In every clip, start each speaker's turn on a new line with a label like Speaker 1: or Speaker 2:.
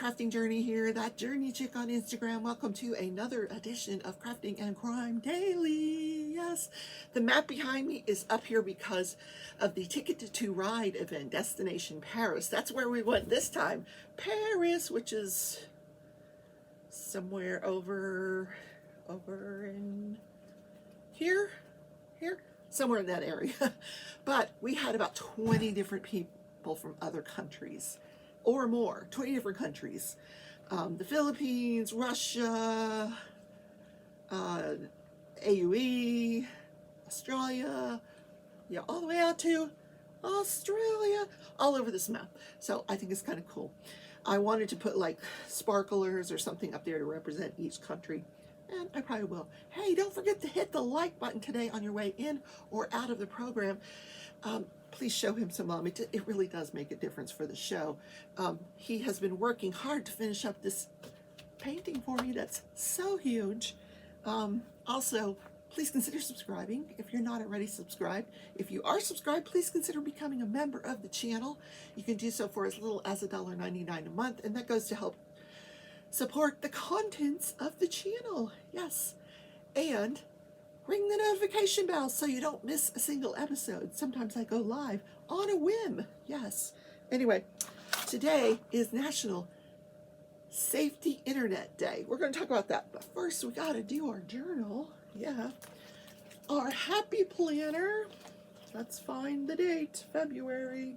Speaker 1: crafting journey here, that journey chick on Instagram. Welcome to another edition of Crafting and Crime Daily. Yes, the map behind me is up here because of the Ticket to Ride event, Destination Paris. That's where we went this time. Paris, which is somewhere over in here, somewhere in that area. But we had about 20 different people from other countries or more, 20 different countries. The Philippines, Russia, AUE, Australia, yeah, all the way out to Australia, all over this map. So I think it's kind of cool. I wanted to put like sparklers or something up there to represent each country, and I probably will. Hey, don't forget to hit the like button today on your way in or out of the program. Please show him some love. It really does make a difference for the show. He has been working hard to finish up this painting for me that's so huge. Also, please consider subscribing if you're not already subscribed. If you are subscribed, please consider becoming a member of the channel. You can do so for as little as $1.99 a month, and that goes to help support the contents of the channel. Yes, and ring the notification bell so you don't miss a single episode. Sometimes I go live on a whim. Yes. Anyway, today is National Safety Internet Day. We're going to talk about that. But first, we got to do our journal. Yeah. Our happy planner. Let's find the date. February.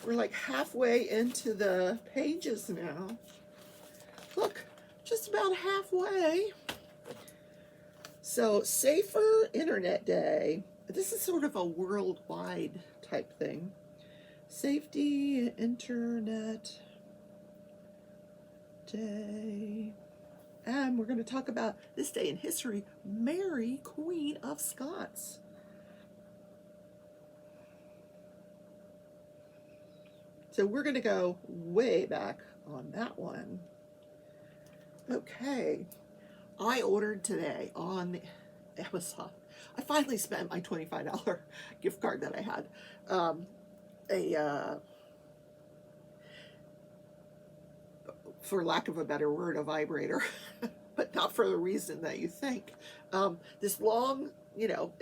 Speaker 1: We're like halfway into the pages now. Look, just about halfway. So, Safer Internet Day. This is sort of a worldwide type thing. Safety Internet Day. And we're going to talk about this day in history, Mary, Queen of Scots. So we're going to go way back on that one. Okay. I ordered today on Amazon. I finally spent my $25 gift card that I had. For lack of a better word, a vibrator, but not for the reason that you think. This long, it's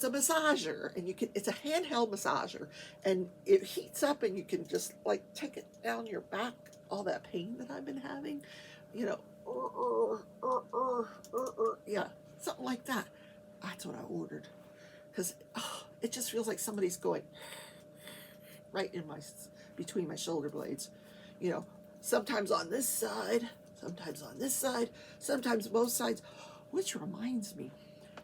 Speaker 1: a massager, and it's a handheld massager, and it heats up, and you can just like take it down your back. All that pain that I've been having, yeah, something like that. That's what I ordered, because it just feels like somebody's going right in between my shoulder blades. Sometimes on this side, sometimes on this side, sometimes both sides. Which reminds me,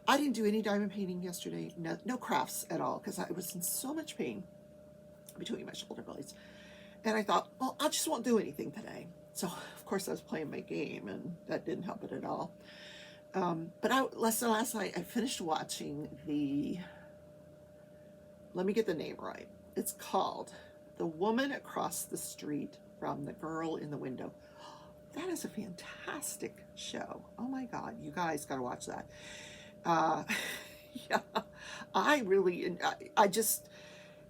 Speaker 1: I didn't do any diamond painting yesterday. No crafts at all, because I was in so much pain between my shoulder blades. And I thought, well, I just won't do anything today. So, of course, I was playing my game, and that didn't help it at all. But last night, I finished watching let me get the name right. It's called The Woman Across the Street from the Girl in the Window. That is a fantastic show. Oh, my God. You guys got to watch that. Yeah,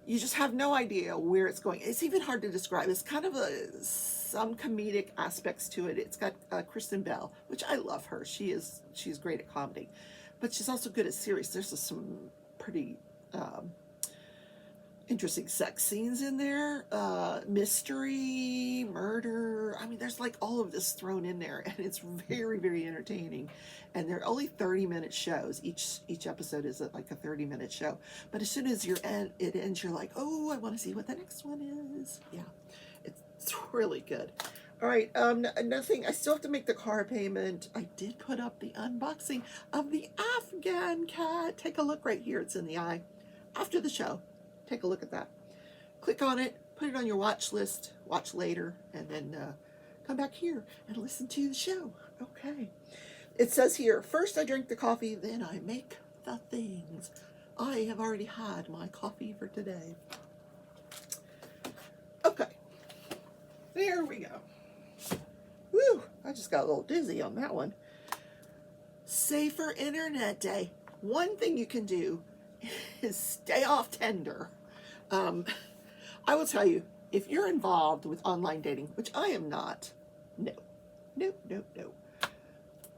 Speaker 1: you just have no idea where it's going. It's even hard to describe. It's kind of some comedic aspects to it. It's got Kristen Bell, which I love her. She's great at comedy, but she's also good at series. There's some pretty interesting sex scenes in there, mystery, murder. I mean, there's like all of this thrown in there, and it's very, very entertaining. And they're only 30-minute shows. Each episode is like a 30-minute show. But as soon as it ends, you're like, oh, I want to see what the next one is. Yeah, it's really good. All right, nothing. I still have to make the car payment. I did put up the unboxing of the Afghan cat. Take a look right here. It's in the eye. After the show, take a look at that. Click on it, put it on your watch list, watch later, and then come back here and listen to the show. Okay. It says here, first I drink the coffee, then I make the things. I have already had my coffee for today. Okay. There we go. Woo! I just got a little dizzy on that one. Safer Internet Day. One thing you can do is stay off Tinder. I will tell you, if you're involved with online dating, which I am not, no, no, no, no.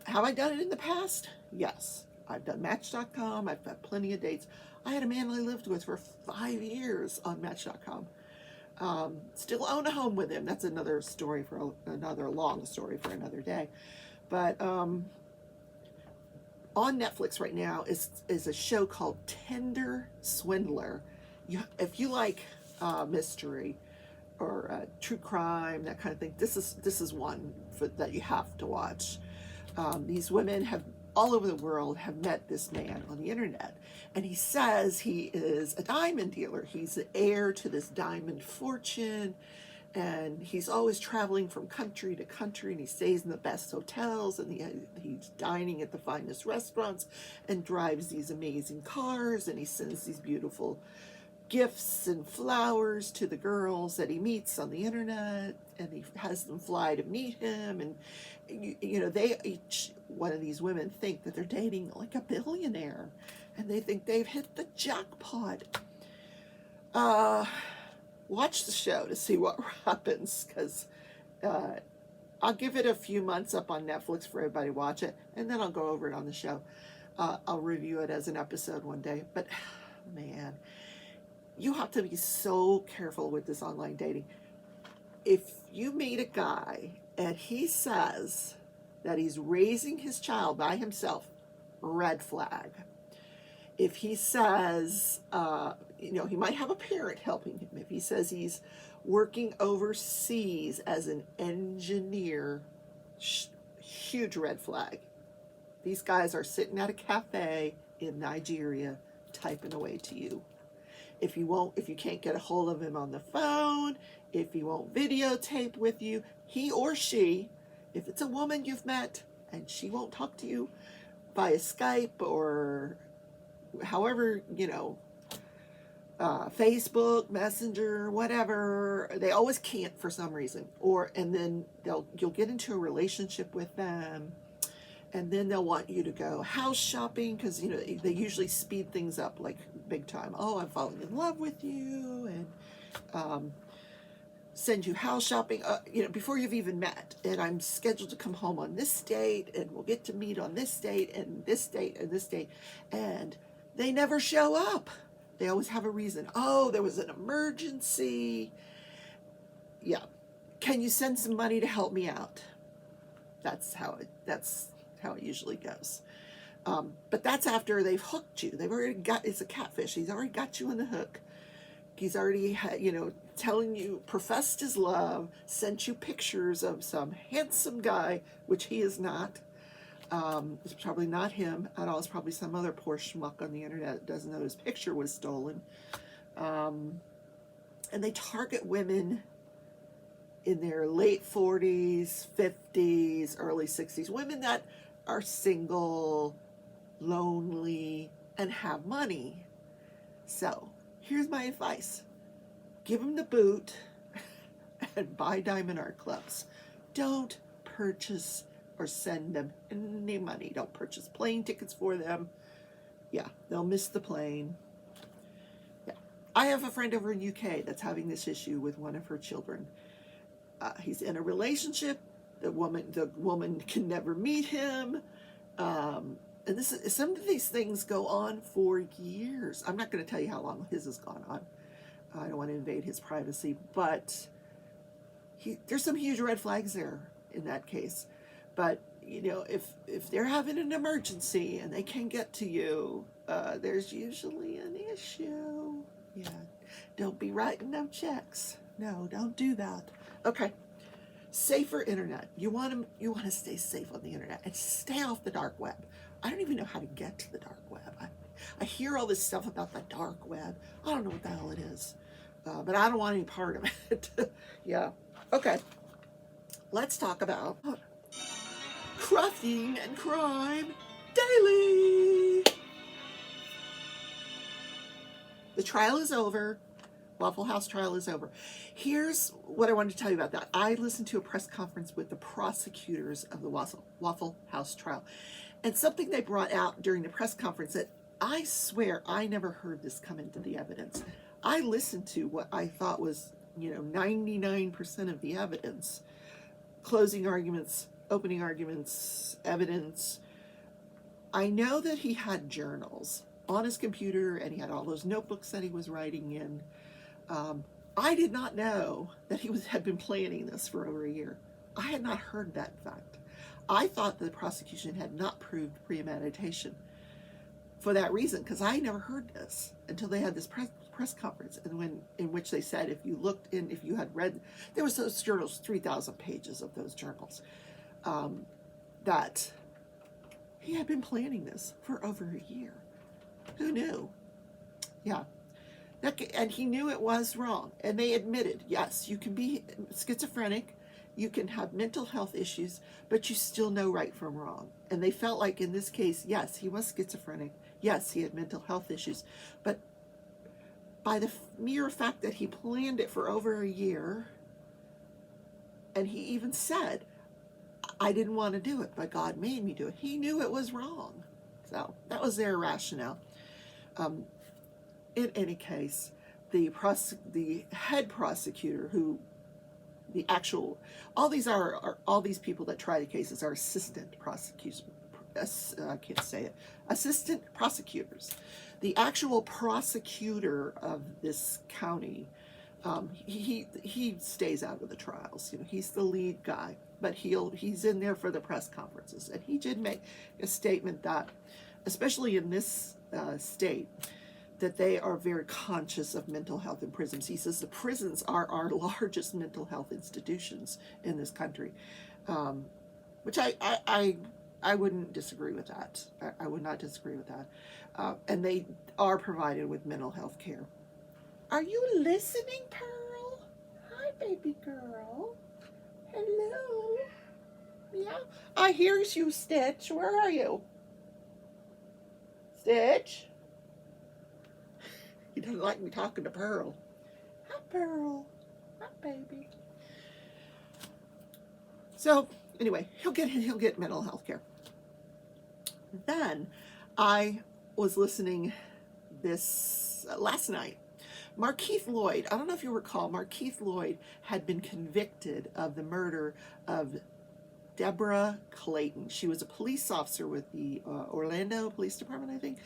Speaker 1: Have I done it in the past? Yes. I've done Match.com. I've got plenty of dates. I had a man I lived with for 5 years on Match.com. Still own a home with him. That's another story for another long story for another day. But on Netflix right now is a show called Tender Swindler. If you like mystery or true crime, that kind of thing, this is one that you have to watch. These women have all over the world have met this man on the internet, and he says he is a diamond dealer. He's the heir to this diamond fortune, and he's always traveling from country to country, and he stays in the best hotels, and he's dining at the finest restaurants, and drives these amazing cars, and he sends these beautiful gifts and flowers to the girls that he meets on the internet, and he has them fly to meet him. And you know, they each one of these women think that they're dating like a billionaire, and they think they've hit the jackpot. Watch the show to see what happens, because I'll give it a few months up on Netflix for everybody to watch it, and then I'll go over it on the show. I'll review it as an episode one day. But man, you have to be so careful with this online dating. If you meet a guy and he says that he's raising his child by himself, red flag. If he says, you know, he might have a parent helping him. If he says he's working overseas as an engineer, huge red flag. These guys are sitting at a cafe in Nigeria typing away to you. If you can't get a hold of him on the phone, if he won't videotape with you, he or she, if it's a woman you've met and she won't talk to you via Skype or however, you know, Facebook, Messenger, whatever, they always can't for some reason. And then you'll get into a relationship with them, and then they'll want you to go house shopping, because you know they usually speed things up like big time. Oh, I'm falling in love with you, and send you house shopping, you know, before you've even met. And I'm scheduled to come home on this date, and we'll get to meet on this date, and this date, and this date, and they never show up. They always have a reason. Oh, there was an emergency. Yeah. Can you send some money to help me out? That's how it usually goes. But that's after they've hooked you. They've already got, it's a catfish. He's already got you on the hook. He's already, you know, telling you, professed his love, sent you pictures of some handsome guy, which he is not. It's probably not him at all. It's probably some other poor schmuck on the internet that doesn't know his picture was stolen. And they target women in their late 40s, 50s, early 60s, women that are single, lonely, and have money. So here's my advice. Give them the boot and buy diamond art clubs. Don't purchase or send them any money. Don't purchase plane tickets for them. Yeah, they'll miss the plane. Yeah, I have a friend over in UK that's having this issue with one of her children. He's in a relationship. The woman can never meet him. And some of these things go on for years. I'm not going to tell you how long his has gone on. I don't want to invade his privacy, but there's some huge red flags there in that case. But you know, if they're having an emergency and they can't get to you, there's usually an issue. Yeah, don't be writing them checks. No, don't do that. Okay, safer internet. You want to stay safe on the internet and stay off the dark web. I don't even know how to get to the dark web. I hear all this stuff about the dark web. I don't know what the hell it is, but I don't want any part of it. Yeah. Okay. Let's talk about crafting and crime daily. The trial is over. Waffle House trial is over. Here's what I wanted to tell you about that. I listened to a press conference with the prosecutors of the Waffle House trial, and something they brought out during the press conference that I swear I never heard this come into the evidence. I listened to what I thought was 99% of the evidence, closing arguments, opening arguments, evidence. I know that he had journals on his computer and he had all those notebooks that he was writing in. I did not know that he had been planning this for over a year. I had not heard that fact. I thought the prosecution had not proved premeditation for that reason, because I never heard this until they had this press conference, and in which they said if you had read, there was those journals, 3,000 pages of those journals, that he had been planning this for over a year. Who knew? Yeah. And he knew it was wrong. And they admitted, yes, you can be schizophrenic, you can have mental health issues, but you still know right from wrong. And they felt like in this case, yes, he was schizophrenic. Yes, he had mental health issues. But by the mere fact that he planned it for over a year, and he even said, I didn't want to do it, but God made me do it. He knew it was wrong. So that was their rationale. In any case, the head prosecutor, all these people that try the cases are assistant prosecutors. I can't say it. Assistant prosecutors. The actual prosecutor of this county, he stays out of the trials. He's the lead guy, but he's in there for the press conferences, and he did make a statement that, especially in this state, that they are very conscious of mental health in prisons. He says the prisons are our largest mental health institutions in this country, which I wouldn't disagree with that. I would not disagree with that. And they are provided with mental health care. Are you listening, Pearl? Hi, baby girl. Hello. Yeah, I hear you, Stitch. Where are you? Stitch? He doesn't like me talking to Pearl. Hi, Pearl. Hi, baby. So anyway, he'll get mental health care. Then I was listening this last night. Markeith Lloyd, I don't know if you recall, Markeith Lloyd had been convicted of the murder of Deborah Clayton. She was a police officer with the Orlando Police Department, I think.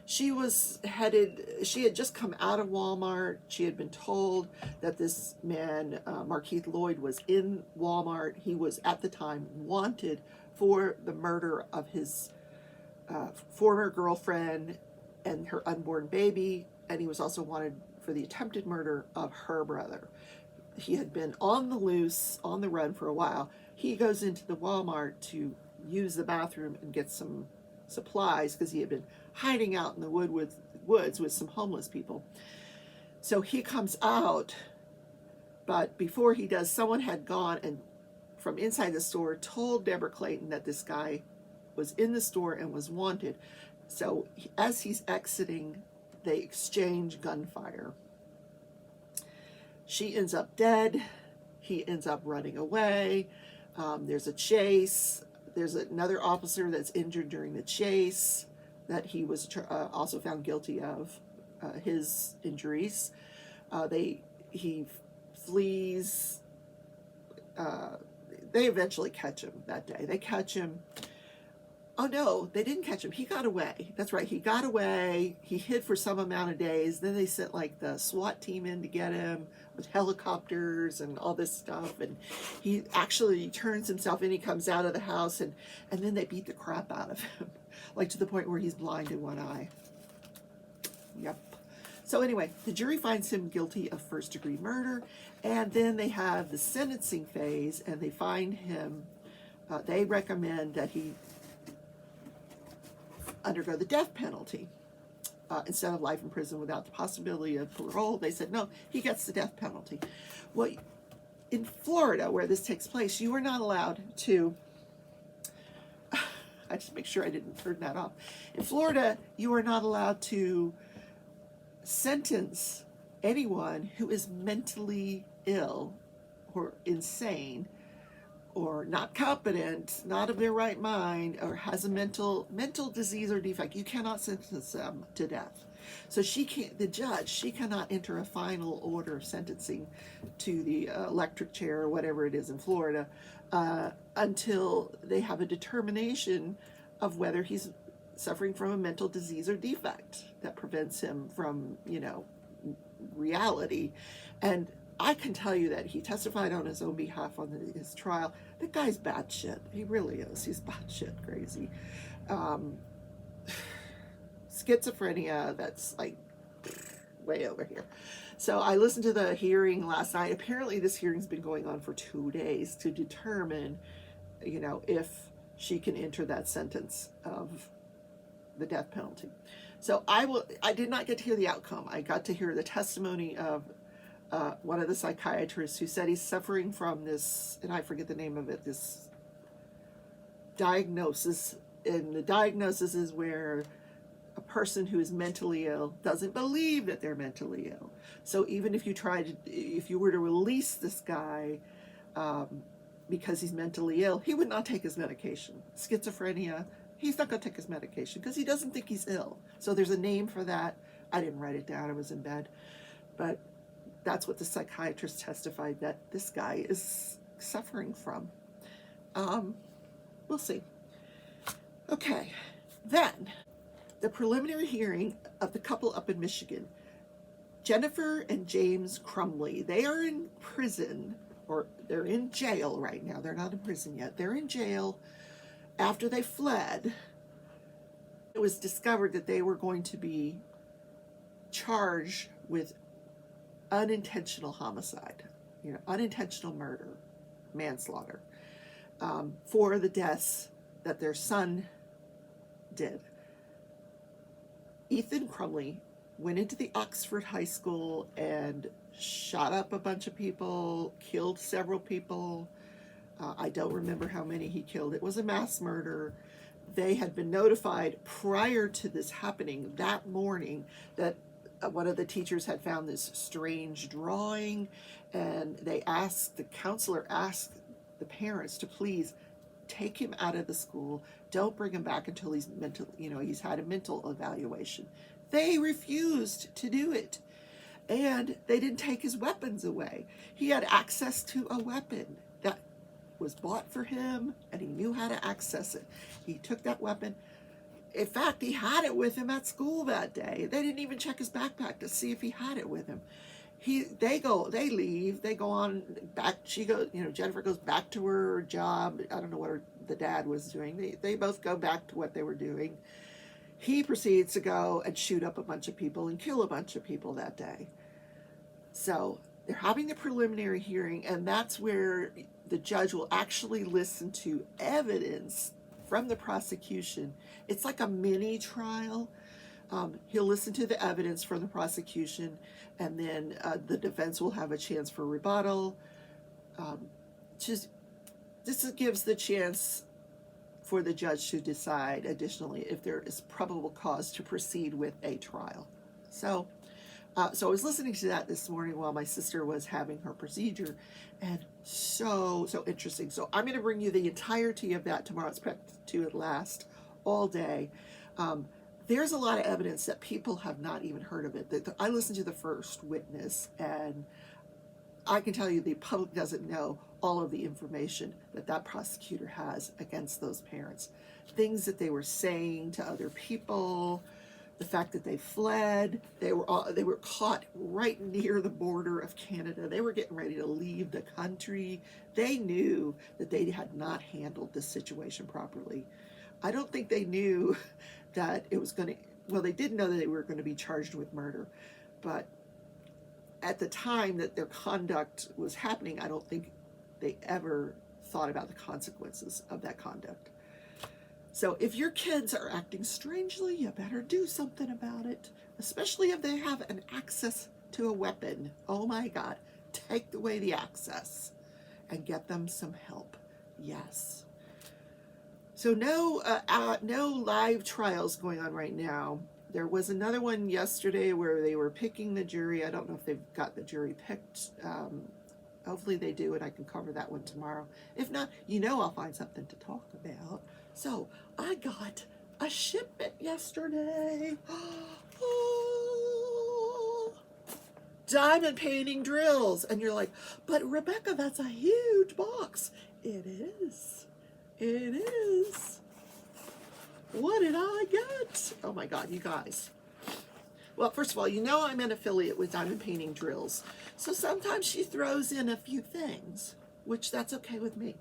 Speaker 1: She had just come out of Walmart. She had been told that this man, Markeith Lloyd, was in Walmart. He was at the time wanted for the murder of his former girlfriend and her unborn baby, and he was also wanted for the attempted murder of her brother. He had been on the loose, on the run for a while. He goes into the Walmart to use the bathroom and get some supplies because he had been hiding out in the woods with some homeless people. So he comes out, but before he does, someone had gone and from inside the store told Deborah Clayton that this guy was in the store and was wanted. So as he's exiting, they exchange gunfire. She ends up dead. He ends up running away. There's a chase. There's another officer that's injured during the chase that he was also found guilty of his injuries. He flees. They eventually catch him that day. They catch him. Oh no, they didn't catch him. He got away. That's right. He got away. He hid for some amount of days. Then they sent like the SWAT team in to get him with helicopters and all this stuff. And he actually turns himself in. He comes out of the house and then they beat the crap out of him, like to the point where he's blind in one eye. Yep. So anyway, the jury finds him guilty of first-degree murder, and then they have the sentencing phase, and they find him. They recommend that he undergo the death penalty instead of life in prison without the possibility of parole. They said no, he gets the death penalty. Well, in Florida, where this takes place, you are not allowed to. I just make sure I didn't turn that off. In Florida, you are not allowed to sentence anyone who is mentally ill or insane or not competent, not of their right mind, or has a mental disease or defect. You cannot sentence them to death. So she can't, the judge, she cannot enter a final order of sentencing to the electric chair or whatever it is in Florida until they have a determination of whether he's suffering from a mental disease or defect that prevents him from, you know, reality. And I can tell you that he testified on his own behalf on his trial. The guy's batshit. He really is. He's batshit crazy. Schizophrenia, that's like way over here. So I listened to the hearing last night. Apparently this hearing's been going on for 2 days to determine, you know, if she can enter that sentence of the death penalty. So I did not get to hear the outcome. I got to hear the testimony of one of the psychiatrists who said he's suffering from this, and I forget the name of it, this diagnosis. And the diagnosis is where a person who is mentally ill doesn't believe that they're mentally ill. So even if you were to release this guy because he's mentally ill, he would not take his medication. Schizophrenia, he's not going to take his medication because he doesn't think he's ill. So there's a name for that. I didn't write it down. I was in bed. But that's what the psychiatrist testified that this guy is suffering from. We'll see. Okay, then the preliminary hearing of the couple up in Michigan, Jennifer and James Crumbley. They are in prison, or they're in jail right now. They're not in prison yet. They're in jail after they fled. It was discovered that they were going to be charged with unintentional homicide, you know, unintentional murder, manslaughter, for the deaths that their son did. Ethan Crumbley went into the Oxford High School and shot up a bunch of people, killed several people. I don't remember how many he killed. It was a mass murder. They had been notified prior to this happening that morning that one of the teachers had found this strange drawing, and the counselor asked the parents to please take him out of the school. Don't bring him back until he's he's had a mental evaluation. They refused to do it. And they didn't take his weapons away. He had access to a weapon that was bought for him, and he knew how to access it. He took that weapon. In fact, he had it with him at school that day. They didn't even check his backpack to see if he had it with him. They leave, they go on back. Jennifer goes back to her job. I don't know what the dad was doing. They both go back to what they were doing. He proceeds to go and shoot up a bunch of people and kill a bunch of people that day. So they're having the preliminary hearing, and that's where the judge will actually listen to evidence from the prosecution. It's like a mini trial. He'll listen to the evidence from the prosecution, and then the defense will have a chance for rebuttal. This gives the chance for the judge to decide additionally if there is probable cause to proceed with a trial. So I was listening to that this morning while my sister was having her procedure, and so interesting. So I'm going to bring you the entirety of that tomorrow. It's expected to last all day. There's a lot of evidence that people have not even heard of it. I listened to the first witness, and I can tell you the public doesn't know all of the information that prosecutor has against those parents. Things that they were saying to other people, the fact that they fled, they were caught right near the border of Canada. They were getting ready to leave the country. They knew that they had not handled this situation properly. I don't think they knew that it was going to, well, they did know that they were going to be charged with murder, but at the time that their conduct was happening, I don't think they ever thought about the consequences of that conduct. So if your kids are acting strangely, you better do something about it, especially if they have an access to a weapon. Oh my God, take away the access and get them some help. Yes. So no live trials going on right now. There was another one yesterday where they were picking the jury. I don't know if they've got the jury picked. Hopefully they do, and I can cover that one tomorrow. If not, I'll find something to talk about. So I got a shipment yesterday Oh, diamond painting drills. And you're like, but Rebecca, that's a huge box. It is. It is. What did I get? Oh my God, you guys. Well, first of all, you know I'm an affiliate with Diamond Painting Drills. So sometimes she throws in a few things, which that's okay with me.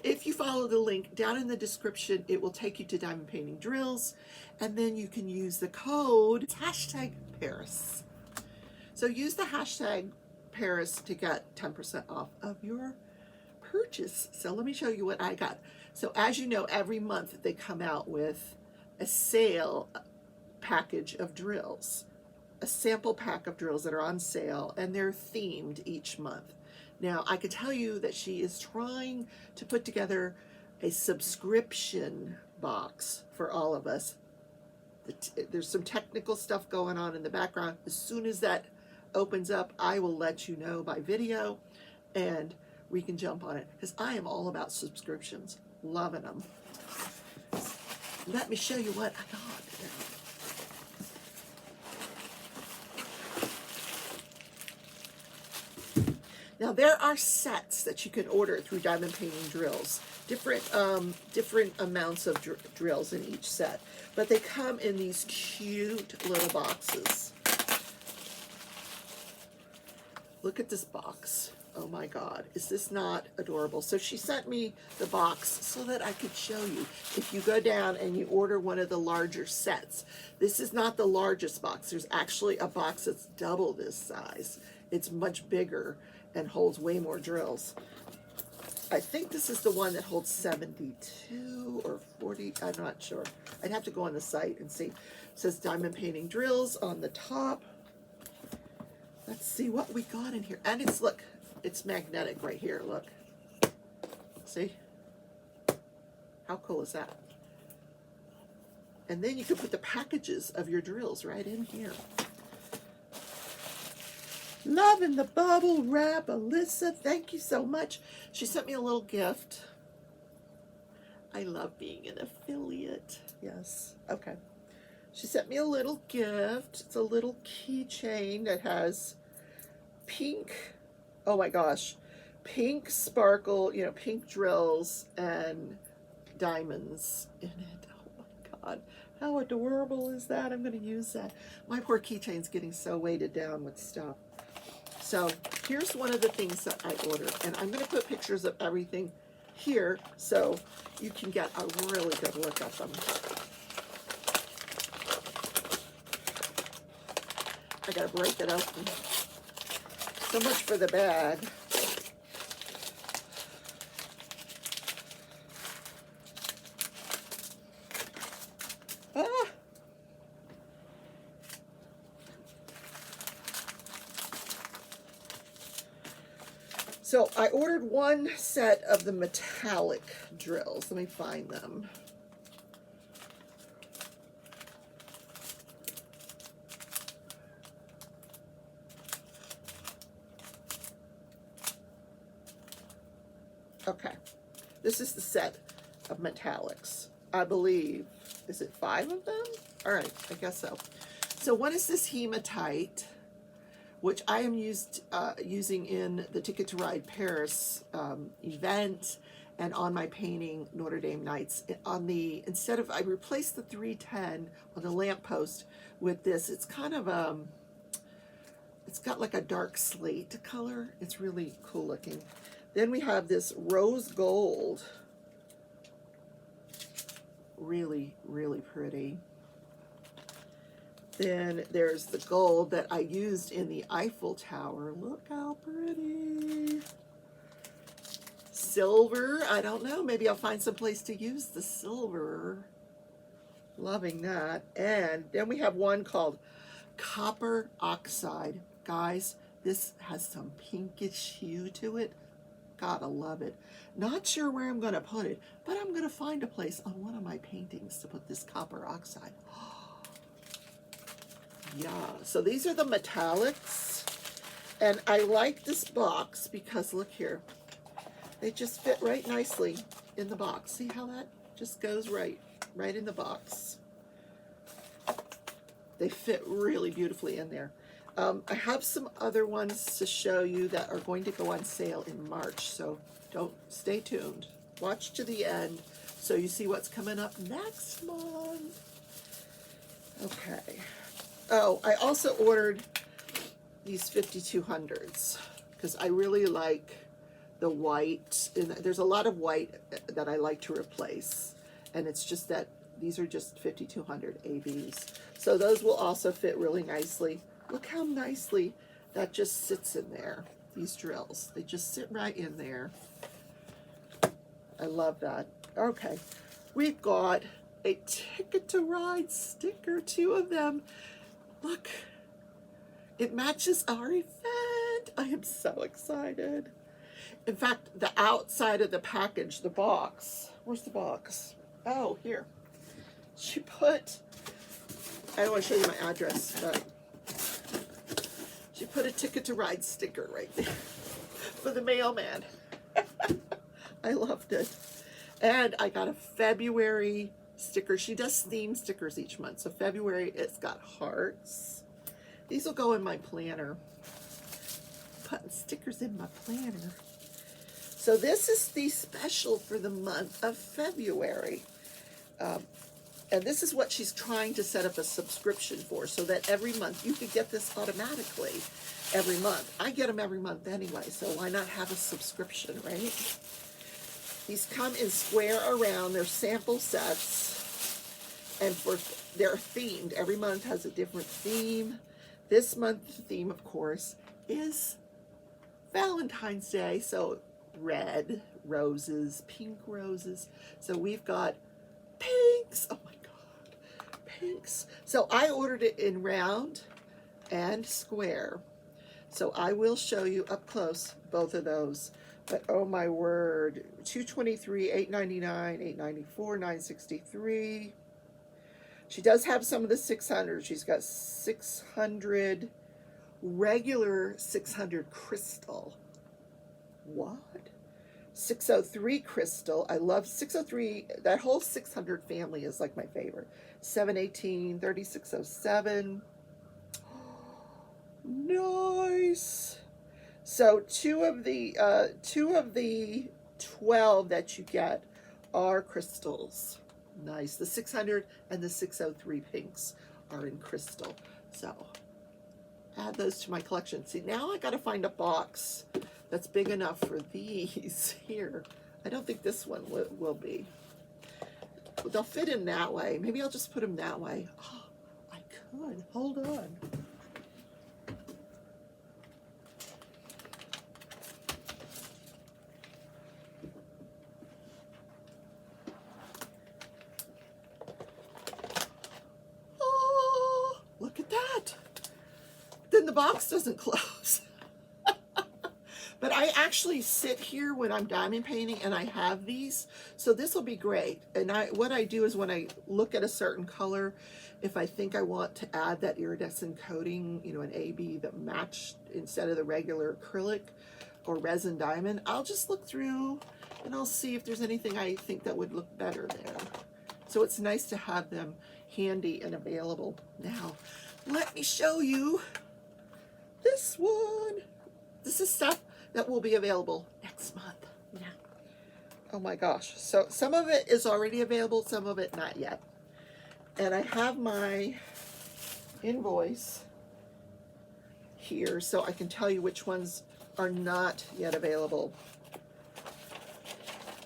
Speaker 1: If you follow the link down in the description, it will take you to Diamond Painting Drills, and then you can use the code hashtag Paris. So use the hashtag Paris to get 10% off of your purchase. So let me show you what I got. So as you know, every month they come out with a sale package of drills, a sample pack of drills that are on sale, and they're themed each month. Now, I can tell you that she is trying to put together a subscription box for all of us. There's some technical stuff going on in the background. As soon as that opens up, I will let you know by video, and we can jump on it, because I am all about subscriptions. Loving them. Let me show you what I got. Now there are sets that you can order through Diamond Painting Drills, different amounts of drills in each set, but they come in these cute little boxes. Look at this box. Oh my God, is this not adorable? So she sent me the box so that I could show you. If you go down and you order one of the larger sets, this is not the largest box. There's actually a box that's double this size. It's much bigger and holds way more drills. I think this is the one that holds 72 or 40, I'm not sure. I'd have to go on the site and see. It says Diamond Painting Drills on the top. Let's see what we got in here. And it's, look, it's magnetic right here, look. See? How cool is that? And then you can put the packages of your drills right in here. Loving the bubble wrap, Alyssa. Thank you so much. She sent me a little gift. I love being an affiliate. Yes. Okay. She sent me a little gift. It's a little keychain that has pink, oh my gosh, pink sparkle, you know, pink drills and diamonds in it. Oh my God. How adorable is that? I'm going to use that. My poor keychain's getting so weighted down with stuff. So here's one of the things that I ordered, and I'm going to put pictures of everything here so you can get a really good look at them. I got to break it open. So much for the bag. Ah! So I ordered one set of the metallic drills. Let me find them. Okay, this is the set of metallics. I believe, is it 5 of them? All right, I guess so. So one is this hematite, which I am using in the Ticket to Ride Paris event and on my painting Notre Dame Nights. On the, instead of, I replaced the 310 on the lamppost with this. It's kind of it's got like a dark slate color. It's really cool looking. Then we have this rose gold. Really, really pretty. Then there's the gold that I used in the Eiffel Tower. Look how pretty. Silver, I don't know. Maybe I'll find some place to use the silver. Loving that. And then we have one called Copper Oxide. Guys, this has some pinkish hue to it. Gotta love it. Not sure where I'm going to put it, but I'm going to find a place on one of my paintings to put this copper oxide. Yeah, so these are the metallics, and I like this box because look here, they just fit right nicely in the box. See how that just goes right in the box. They fit really beautifully in there. I have some other ones to show you that are going to go on sale in March, so stay tuned. Watch to the end so you see what's coming up next month. Okay. Oh, I also ordered these 5200s because I really like the white. And there's a lot of white that I like to replace, and it's just that these are just 5200 ABs. So those will also fit really nicely. Look how nicely that just sits in there. These drills, they just sit right in there. I love that. Okay, we've got a Ticket to Ride sticker, 2 of them. Look, it matches our event. I am so excited. In fact, the outside of the package, the box, where's the box? Oh, here. She put, I don't want to show you my address, but she put a Ticket to Ride sticker right there for the mailman. I loved it. And I got a February sticker. She does theme stickers each month. So February, it's got hearts. These will go in my planner. Putting stickers in my planner. So this is the special for the month of February. And this is what she's trying to set up a subscription for, so that every month you could get this automatically every month. I get them every month anyway, so why not have a subscription, right? These come in square around. They're sample sets, and they're themed. Every month has a different theme. This month's theme, of course, is Valentine's Day, so red roses, pink roses. So we've got pinks. Oh my God, pinks. So I ordered it in round and square. So I will show you up close both of those. But oh my word, $223, $8.99, $8.94, $9.63. She does have some of the 600. She's got 600 regular, 600 crystal. What? 603 crystal. I love 603. That whole 600 family is like my favorite. 718, 3607. Nice. So two of the 12 that you get are crystals. Nice. The 600 and the 603 pinks are in crystal. So add those to my collection. See, now I got to find a box that's big enough for these here. I don't think this one will be. They'll fit in that way. Maybe I'll just put them that way. Oh, I could. Hold on. Oh, look at that. Then the box doesn't close. But I actually sit here when I'm diamond painting and I have these, so this will be great. And what I do is when I look at a certain color, if I think I want to add that iridescent coating, you know, an AB that matched instead of the regular acrylic or resin diamond, I'll just look through and I'll see if there's anything I think that would look better there. So it's nice to have them handy and available. Now, let me show you this one. This is stuff that will be available next month. Yeah. Oh my gosh. So some of it is already available, some of it not yet. And I have my invoice here so I can tell you which ones are not yet available.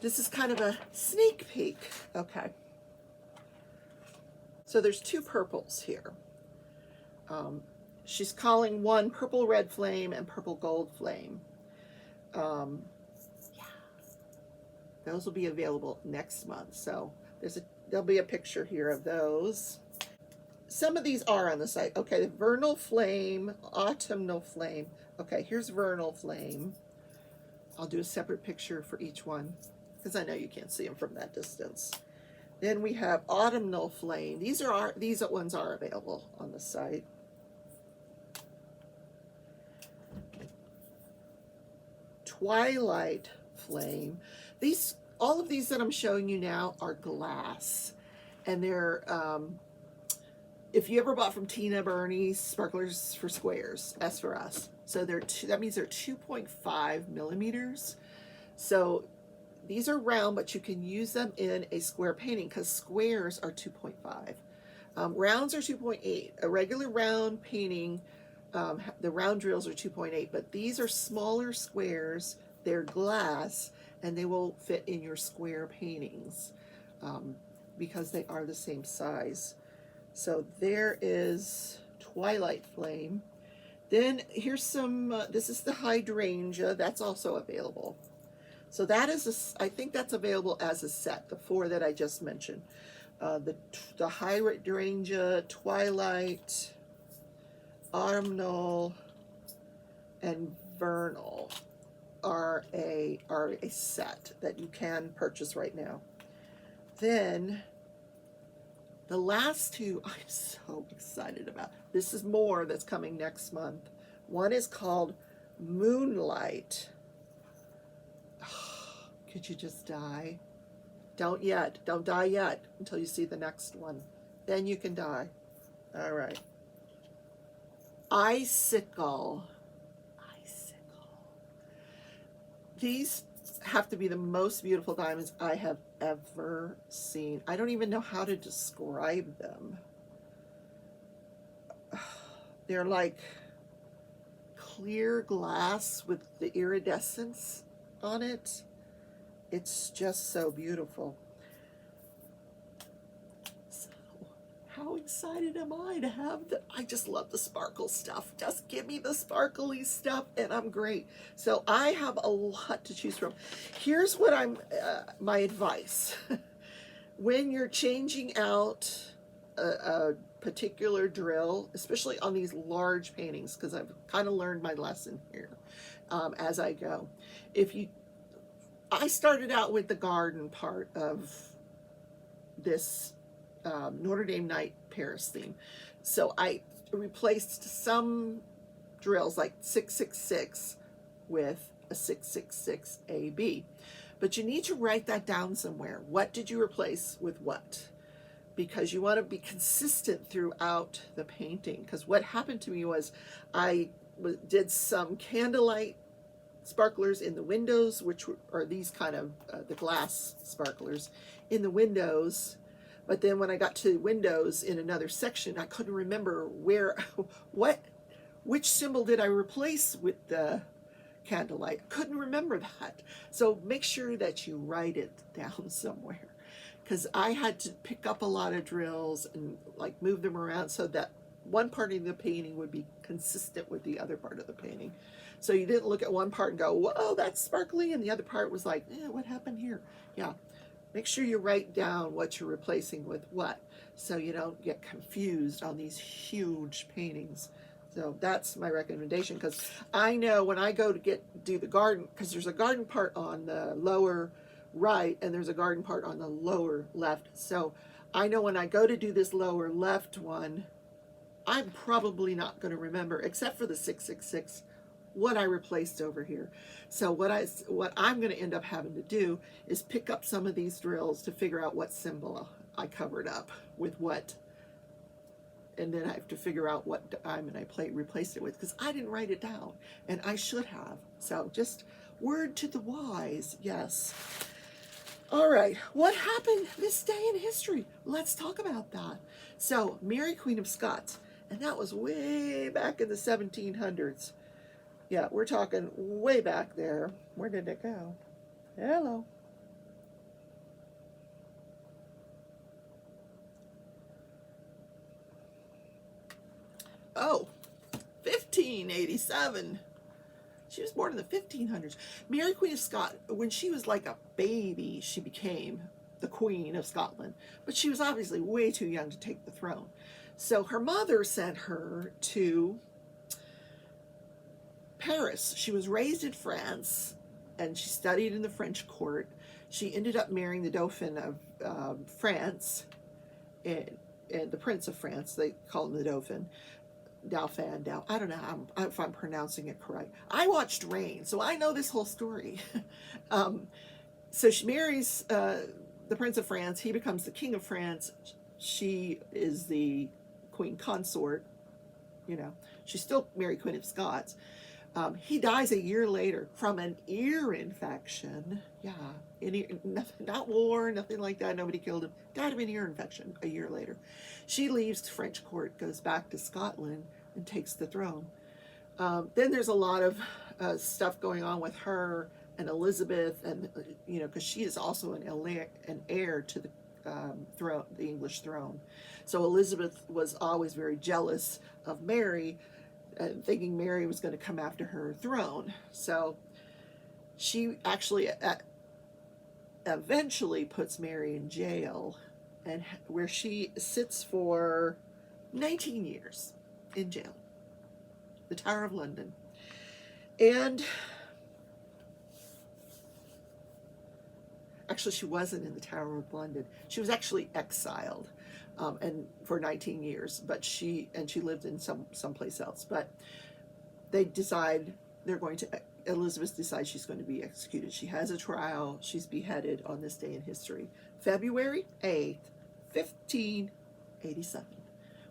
Speaker 1: This is kind of a sneak peek. Okay. So there's 2 purples here. She's calling one Purple Red Flame and Purple Gold Flame. Yeah, those will be available next month. So there'll be a picture here of those. Some of these are on the site. Okay, the Vernal Flame, Autumnal Flame. Okay, here's Vernal Flame. I'll do a separate picture for each one because I know you can't see them from that distance. Then we have Autumnal Flame. These ones are available on the site. Twilight Flame. All of these that I'm showing you now are glass, and they're if you ever bought from Tina Burney's Sparklers for Squares, S for us. So that means they're 2.5 millimeters. So these are round, but you can use them in a square painting because squares are 2.5. Rounds are 2.8. A regular round painting, the round drills are 2.8, but these are smaller squares. They're glass, and they will fit in your square paintings because they are the same size. So there is Twilight Flame. Then here's some, this is the Hydrangea. That's also available. So that is, I think that's available as a set, the 4 that I just mentioned. The Hydrangea, Twilight, Autumnal, and Vernal are a set that you can purchase right now. Then the last 2 I'm so excited about. This is more that's coming next month. One is called Moonlight. Could you just die? Don't yet. Don't die yet until you see the next one. Then you can die. All right. Icicle. These have to be the most beautiful diamonds I have ever seen. I don't even know how to describe them. They're like clear glass with the iridescence on it. It's just so beautiful. So, how excited am I to have the, I just love the sparkle stuff. Just give me the sparkly stuff and I'm great. So I have a lot to choose from. Here's what my advice. When you're changing out a particular drill, especially on these large paintings, because I've kind of learned my lesson here as I go. I started out with the garden part of this Notre Dame Night Paris theme. So I replaced some drills like 666 with a 666 AB. But you need to write that down somewhere. What did you replace with what? Because you want to be consistent throughout the painting. Because what happened to me was I did some candlelight sparklers in the windows, which are these kind of the glass sparklers in the windows. But then when I got to windows in another section, I couldn't remember which symbol did I replace with the candlelight. I couldn't remember that. So make sure that you write it down somewhere, because I had to pick up a lot of drills and like move them around so that one part of the painting would be consistent with the other part of the painting. So you didn't look at one part and go, whoa, that's sparkly, and the other part was like, what happened here? Yeah, make sure you write down what you're replacing with what, so you don't get confused on these huge paintings. So that's my recommendation, because I know when I go to do the garden, because there's a garden part on the lower right and there's a garden part on the lower left. So I know when I go to do this lower left one, I'm probably not going to remember, except for the 666, what I replaced over here. So what I'm going to end up having to do is pick up some of these drills to figure out what symbol I covered up with what, and then I have to figure out what diamond I replaced it with, because I didn't write it down, and I should have. So just word to the wise, yes. All right, what happened this day in history? Let's talk about that. So Mary Queen of Scots, and that was way back in the 1700s. Yeah, we're talking way back there. Where did it go? Hello. Oh, 1587. She was born in the 1500s. Mary Queen of Scots, when she was like a baby, she became the Queen of Scotland. But she was obviously way too young to take the throne. So her mother sent her to Paris. She was raised in France, and she studied in the French court. She ended up marrying the Dauphin of France, and the Prince of France. They call him the Dauphin. I don't know if I'm pronouncing it correct. I watched Reign, so I know this whole story. So she marries the Prince of France. He becomes the King of France. She is the Queen Consort, you know, she's still Mary Queen of Scots. He dies a year later from an ear infection. Yeah, nothing, not war, nothing like that. Nobody killed him. Died of an ear infection a year later. She leaves French court, goes back to Scotland, and takes the throne. Then there's a lot of stuff going on with her and Elizabeth, and you know, because she is also an heir to the throne, the English throne. So Elizabeth was always very jealous of Mary, thinking Mary was going to come after her throne. So she actually eventually puts Mary in jail, and where she sits for 19 years in jail, the Tower of London. And actually, she wasn't in the Tower of London. She was actually exiled, and for 19 years. But she lived in someplace else. But they decide they're going to. Elizabeth decides she's going to be executed. She has a trial. She's beheaded on this day in history, February 8th, 1587.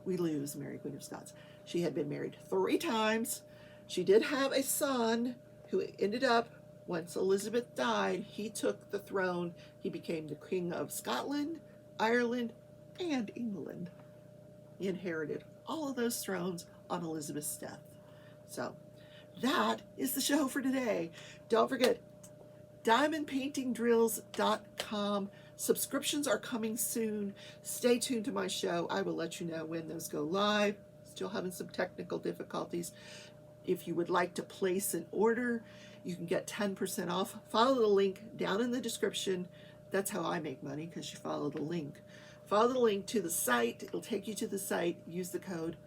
Speaker 1: We lose Mary Queen of Scots. She had been married 3 times. She did have a son who ended up, once Elizabeth died, he took the throne. He became the King of Scotland, Ireland, and England. He inherited all of those thrones on Elizabeth's death. So that is the show for today. Don't forget, diamondpaintingdrills.com. Subscriptions are coming soon. Stay tuned to my show. I will let you know when those go live. Still having some technical difficulties. If you would like to place an order, you can get 10% off. Follow the link down in the description. That's how I make money, because you follow the link. Follow the link to the site. It'll take you to the site. Use the code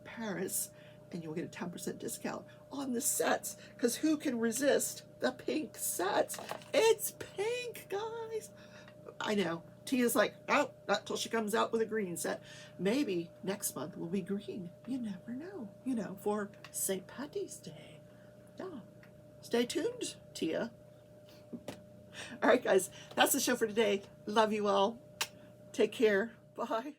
Speaker 1: #Paris, and you'll get a 10% discount on the sets, because who can resist the pink sets? It's pink, guys. I know. Tia's like, oh, not till she comes out with a green set. Maybe next month will be green. You never know, you know, for St. Patty's Day. Yeah. Stay tuned, Tia. All right, guys, that's the show for today. Love you all. Take care. Bye.